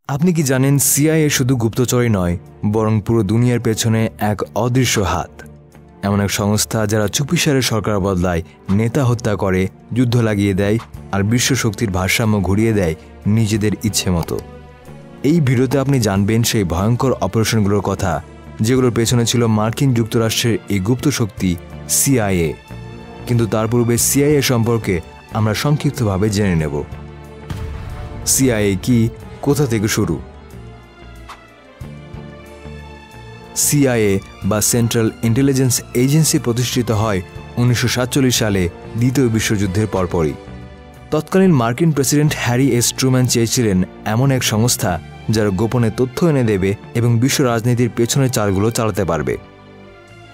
আপনি কি জানেন সিআইএ শুধু গুপ্তচরই নয়, বরং পুরো দুনিয়ার পেছনে এক অদৃশ্য হাত। এমন এক সংস্থা যারা চুপিসারে সরকার বদলায়, নেতা হত্যা করে, যুদ্ধ লাগিয়ে দেয় আর বিশ্ব শক্তির ভারসাম্য ঘুরিয়ে দেয় নিজেদের ইচ্ছে মতো। এই ভিডিওতে আপনি জানবেন সেই ভয়ঙ্কর অপারেশনগুলোর কথা, যেগুলোর পেছনে ছিল মার্কিন যুক্তরাষ্ট্রের এই গুপ্ত শক্তি সিআইএ। কিন্তু তার পূর্বে সিআইএ সম্পর্কে আমরা সংক্ষিপ্তভাবে জেনে নেব। সিআইএ কি, কোথা থেকে শুরু? সিআইএ বা সেন্ট্রাল ইন্টেলিজেন্স এজেন্সি প্রতিষ্ঠিত হয় 1947 সালে দ্বিতীয় বিশ্বযুদ্ধের পরপরই। তৎকালীন মার্কিন প্রেসিডেন্ট হ্যারি এস ট্রুম্যান চেয়েছিলেন এমন এক সংস্থা যারা গোপনে তথ্য এনে দেবে এবং বিশ্ব রাজনীতির পেছনের চালগুলো চালাতে পারবে।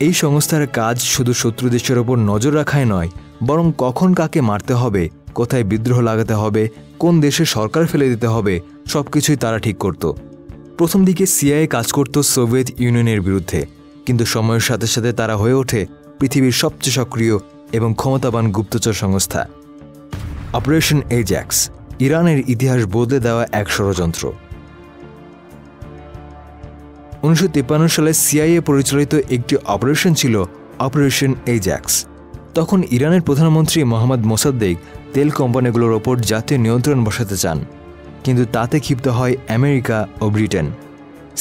এই সংস্থার কাজ শুধু শত্রু দেশের ওপর নজর রাখাই নয়, বরং কখন কাকে মারতে হবে, কোথায় বিদ্রোহ লাগাতে হবে, কোন দেশে সরকার ফেলে দিতে হবে, সবকিছুই তারা ঠিক করত। প্রথম দিকে সিআইএ কাজ করত সোভিয়েত ইউনিয়নের বিরুদ্ধে, কিন্তু সময়ের সাথে সাথে তারা হয়ে ওঠে পৃথিবীর সবচেয়ে সক্রিয় এবং ক্ষমতাবান গুপ্তচর সংস্থা। অপারেশন এজ্যাক্স ইরানের ইতিহাস বদলে দেওয়া এক ষড়যন্ত্র। 1953 সালে সিআইএ পরিচালিত একটি অপারেশন ছিল অপারেশন এজ্যাক্স। তখন ইরানের প্রধানমন্ত্রী মোহাম্মদ মোসাদ্দেক তেল কোম্পানিগুলোর ওপর জাতীয় নিয়ন্ত্রণ বসাতে চান, কিন্তু তাতে ক্ষিপ্ত হয় আমেরিকা ও ব্রিটেন।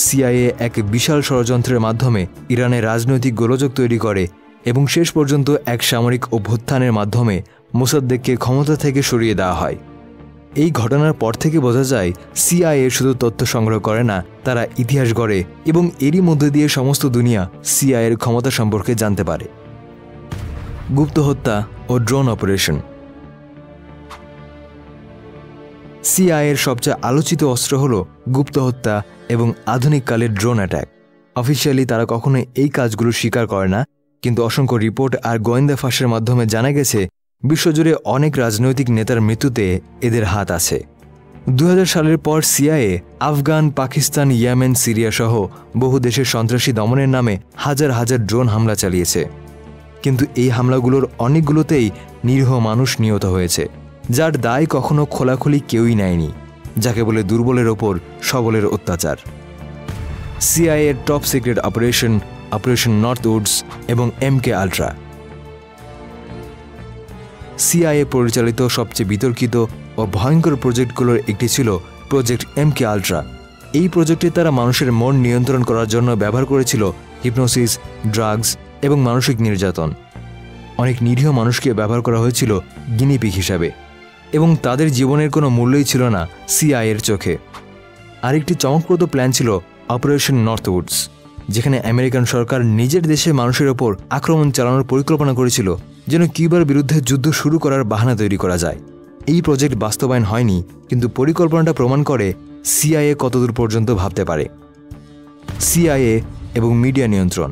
সিআইএ এক বিশাল ষড়যন্ত্রের মাধ্যমে ইরানের রাজনৈতিক গোলযোগ তৈরি করে এবং শেষ পর্যন্ত এক সামরিক অভ্যুত্থানের মাধ্যমে মোসাদ্দেককে ক্ষমতা থেকে সরিয়ে দেওয়া হয়। এই ঘটনার পর থেকে বোঝা যায় সিআইএ শুধু তথ্য সংগ্রহ করে না, তারা ইতিহাস গড়ে এবং এরই মধ্যে দিয়ে সমস্ত দুনিয়া সিআইএর ক্ষমতা সম্পর্কে জানতে পারে। গুপ্ত হত্যা ও ড্রোন অপারেশন। সিআইএর সবচেয়ে আলোচিত অস্ত্র হল গুপ্ত হত্যা এবং আধুনিককালের ড্রোন অ্যাটাক। অফিসিয়ালি তারা কখনোই এই কাজগুলো স্বীকার করে না, কিন্তু অসংখ্য রিপোর্ট আর গোয়েন্দা ফাঁসের মাধ্যমে জানা গেছে বিশ্বজুড়ে অনেক রাজনৈতিক নেতার মৃত্যুতে এদের হাত আছে। 2000 সালের পর CIA Afghan, Pakistan, Yemen, Syria সহ বহু দেশের সন্ত্রাসী দমনের নামে হাজার হাজার ড্রোন হামলা চালিয়েছে। কিন্তু এই হামলাগুলোর অনেকগুলোতেই নিরীহ মানুষ নিহত হয়েছে, যার দায় কখনো খোলাখুলি কেউই নেয়নি, যাকে বলে দুর্বলের ওপর সবলের অত্যাচার। সিআইএর টপ সিক্রেট অপারেশন, অপারেশন নর্থউডস এবং এমকে আল্ট্রা। সিআইএ পরিচালিত সবচেয়ে বিতর্কিত ও ভয়ঙ্কর প্রজেক্টগুলোর একটি ছিল প্রজেক্ট এমকে আল্ট্রা। এই প্রজেক্টে তারা মানুষের মন নিয়ন্ত্রণ করার জন্য ব্যবহার করেছিল হিপনোসিস, ড্রাগস এবং মানসিক নির্যাতন। অনেক নিরীহ মানুষকে ব্যবহার করা হয়েছিল গিনিপিগ হিসাবে এবং তাদের জীবনের কোনো মূল্যই ছিল না সিআইএর চোখে। আরেকটি চমকপ্রদ প্ল্যান ছিল অপারেশন নর্থউডস, যেখানে আমেরিকান সরকার নিজের দেশে মানুষের ওপর আক্রমণ চালানোর পরিকল্পনা করেছিল যেন কিউবার বিরুদ্ধে যুদ্ধ শুরু করার বাহানা তৈরি করা যায়। এই প্রজেক্ট বাস্তবায়ন হয়নি, কিন্তু পরিকল্পনাটা প্রমাণ করে সিআইএ কতদূর পর্যন্ত ভাবতে পারে। সিআইএ এবং মিডিয়া নিয়ন্ত্রণ।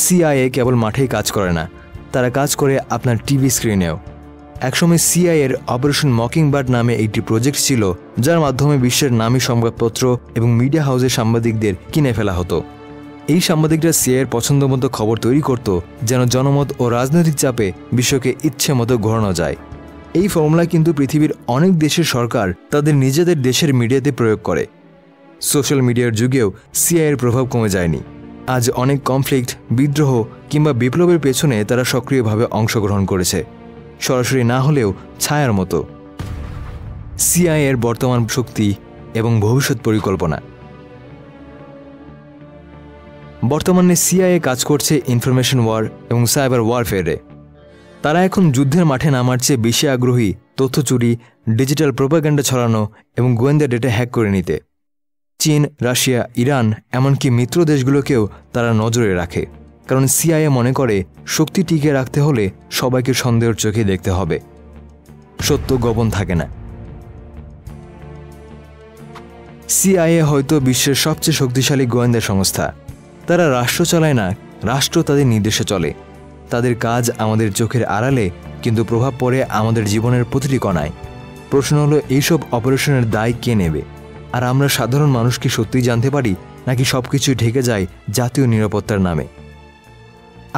সিআইএ কেবল মাঠেই কাজ করে না, তারা কাজ করে আপনার টিভি স্ক্রিনেও। একসময় সিআইএর অপারেশন মকিংবার্ড নামে একটি প্রজেক্ট ছিল, যার মাধ্যমে বিশ্বের নামী সংবাদপত্র এবং মিডিয়া হাউসের সাংবাদিকদের কিনে ফেলা হতো। এই সাংবাদিকরা সিআইএর পছন্দ মতো খবর তৈরি করত, যেন জনমত ও রাজনৈতিক চাপে বিশ্বকে ইচ্ছে মতো ঘোরানো যায়। এই ফর্মুলা কিন্তু পৃথিবীর অনেক দেশের সরকার তাদের নিজেদের দেশের মিডিয়াতে প্রয়োগ করে। সোশ্যাল মিডিয়ার যুগেও সিআইএর প্রভাব কমে যায়নি। আজ অনেক কনফ্লিক্ট, বিদ্রোহ কিংবা বিপ্লবের পেছনে তারা সক্রিয়ভাবে অংশগ্রহণ করেছে, সরাসরি না হলেও ছায়ার মতো। সিআইএর বর্তমান শক্তি এবং ভবিষ্যৎ পরিকল্পনা। বর্তমানে সিআইএ কাজ করছে ইনফরমেশন ওয়ার এবং সাইবার ওয়ারফেয়ারে। তারা এখন যুদ্ধের মাঠে নামার চেয়ে বেশি আগ্রহী তথ্য চুরি, ডিজিটাল প্রোপাগান্ডা ছড়ানো এবং গোয়েন্দা ডেটা হ্যাক করে নিতে। চীন, রাশিয়া, ইরান এমনকি মিত্র দেশগুলোকেও তারা নজরে রাখে, কারণ সিআইএ মনে করে শক্তি টিকে রাখতে হলে সবাইকে সন্দেহের চোখে দেখতে হবে, সত্য গোপন থাকে না। সিআইএ হয়তো বিশ্বের সবচেয়ে শক্তিশালী গোয়েন্দা সংস্থা। তারা রাষ্ট্র চালায় না, রাষ্ট্র তাদের নির্দেশে চলে। তাদের কাজ আমাদের চোখের আড়ালে, কিন্তু প্রভাব পড়ে আমাদের জীবনের প্রতিটি কণায়। প্রশ্ন হলো, এইসব অপারেশনের দায় কে নেবে? আর আমরা সাধারণ মানুষ কি সত্যিই জানতে পারি, নাকি সবকিছুই ঢেকে যায় জাতীয় নিরাপত্তার নামে?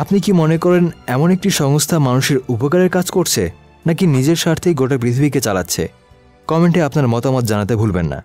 আপনি কি মনে করেন এমন একটি সংস্থা মানুষের উপকারের কাজ করছে, নাকি নিজের স্বার্থেই গোটা পৃথিবীকে চালাচ্ছে? কমেন্টে আপনার মতামত জানাতে ভুলবেন না।